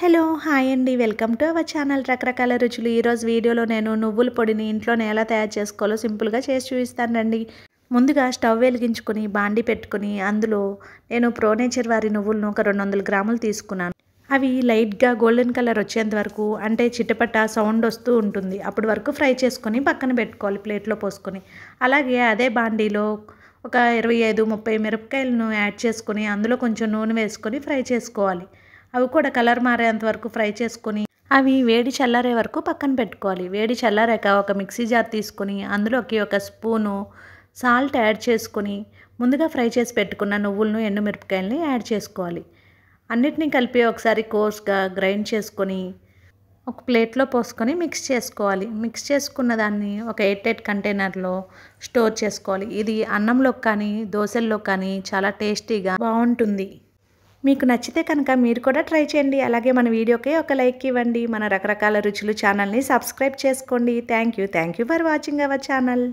Hello hi అండి welcome to our channel రకరకాల రుచులు. ఈరోజు వీడియోలో నేను నువ్వుల పొడిని ఇంట్లోనే ఎలా తయారు చేసుకోవాలో సింపుల్గా చేసి చూపిస్తానండి. ముందుగా స్టవ్ వెలిగించుకొని బాండి పెట్టుకొని అందులో నేను ప్రో నేచర్ వారి నువ్వులను ఒక 200 గ్రాములు తీసుకున్నాను. అవి లైట్గా గోల్డెన్ కలర్ వచ్చేంత వరకు, అంటే చిటపట సౌండ్ వస్తూ ఉంటుంది, అప్పటి వరకు ఫ్రై చేసుకొని పక్కన పెట్టుకోవాలి ప్లేట్లో పోసుకొని. అలాగే అదే బాండీలో ఒక 25-30 మిరపకాయలను యాడ్ చేసుకొని అందులో కొంచెం నూనె వేసుకొని ఫ్రై చేసుకోవాలి. అవి కూడా కలర్ మారేంత వరకు ఫ్రై చేసుకొని అవి వేడి చల్లారే వరకు పక్కన పెట్టుకోవాలి. వేడి చల్లారాక ఒక మిక్సీ జార్ తీసుకొని అందులోకి ఒక స్పూను సాల్ట్ యాడ్ చేసుకొని ముందుగా ఫ్రై చేసి పెట్టుకున్న నువ్వులను ఎండుమిరపకాయలని యాడ్ చేసుకోవాలి. అన్నిటినీ కలిపి ఒకసారి కోర్స్గా గ్రైండ్ చేసుకొని ఒక ప్లేట్లో పోసుకొని మిక్స్ చేసుకోవాలి. మిక్స్ చేసుకున్న దాన్ని ఒక ఎయిర్ టైట్ కంటైనర్లో స్టోర్ చేసుకోవాలి. ఇది అన్నంలో కానీ దోశల్లో కానీ చాలా టేస్టీగా బాగుంటుంది. మీకు నచ్చితే కనుక మీరు కూడా ట్రై చేయండి. అలాగే మన వీడియోకి ఒక లైక్ ఇవ్వండి. మన రకరకాల రుచులు ఛానల్ని సబ్స్క్రైబ్ చేసుకోండి. Thank you for watching our channel.